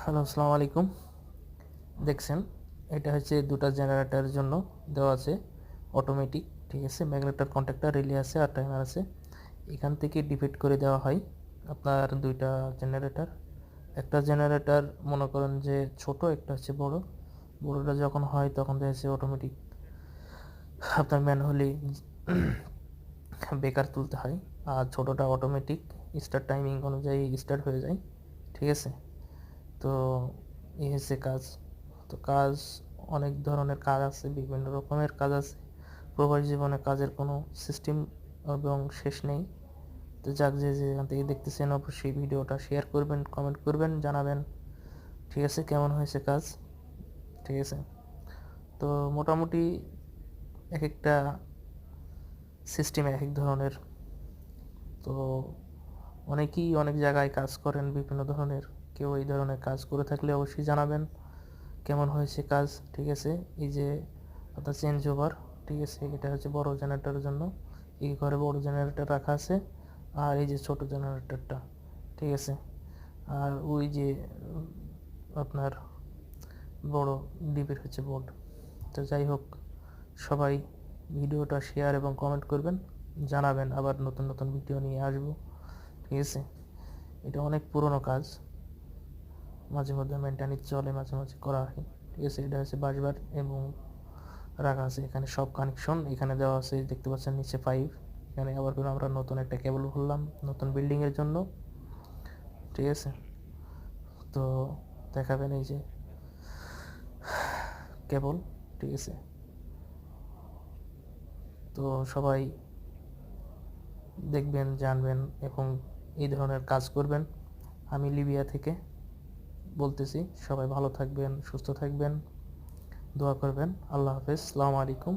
Hello, আসসালামু আলাইকুম। দেখছেন, এটা হচ্ছে দুটা জেনারেটরের জন্য দেওয়া আছে অটোমেটিক। ঠিক আছে, ম্যাগনেটার কন্ট্যাক্টর রিলে আছে আর টাইমার আছে। এখান থেকে ডিফেক্ট করে দেওয়া হয় আপনার দুইটা জেনারেটর। একটা জেনারেটর মনে করেন যে ছোট, একটা হচ্ছে বড়। বড়টা যখন হয় তখন দেখছে অটোমেটিক আপনার ম্যানুয়ালি বেকার তুলতে হয়, আর ছোটোটা অটোমেটিক স্টার্ট টাইমিং অনুযায়ী স্টার্ট হয়ে যায়। ঠিক আছে, তো এই হচ্ছে কাজ। তো কাজ, অনেক ধরনের কাজ আছে, বিভিন্ন রকমের কাজ আছে। প্রবাসী জীবনে কাজের কোনো সিস্টেম এবং শেষ নেই। তো যাক, যে যেখান থেকে দেখতেছেন অবশ্যই ভিডিওটা শেয়ার করবেন, কমেন্ট করবেন, জানাবেন ঠিক আছে কেমন হয়েছে কাজ। ঠিক আছে, তো মোটামুটি এক একটা সিস্টেম এক এক ধরনের। তো অনেকেই অনেক জায়গায় কাজ করেন বিভিন্ন ধরনের। কেউ এই ধরনের কাজ করে থাকলে অবশ্যই জানাবেন কেমন হয়েছে কাজ। ঠিক আছে, এই যে আপনার চেঞ্জ ওভার, ঠিক আছে, এটা হচ্ছে বড় জেনারেটরের জন্য। এই ঘরে বড় জেনারেটর রাখা আছে, আর এই যে ছোট জেনারেটরটা। ঠিক আছে, আর ওই যে আপনার বড় ডিপের হচ্ছে বোর্ড। তো যাই হোক, সবাই ভিডিওটা শেয়ার এবং কমেন্ট করবেন, জানাবেন, আবার নতুন নতুন ভিডিও নিয়ে আসবো। ঠিক আছে, এটা অনেক পুরনো কাজ, মাঝে মধ্যে মেনটেন্যান্স চলে, মাঝে মাঝে করা হয়। ঠিক আছে, এটা হচ্ছে বাসবার এবং রাখা আছে এখানে সব কানেকশন এখানে দেওয়া আছে, দেখতে পাচ্ছেন নিচে পাইপ। এখানে আবার করে আমরা নতুন একটা কেবল খুললাম নতুন বিল্ডিংয়ের জন্য। ঠিক আছে, তো দেখাবেন এই যে কেবল। ঠিক আছে, তো সবাই দেখবেন, জানবেন এবং এই ধরনের কাজ করবেন। আমি লিবিয়া থেকে বলতেছি, সবাই ভালো থাকবেন, সুস্থ থাকবেন, দোয়া করবেন। আল্লাহ হাফেজ, আসসালামু আলাইকুম।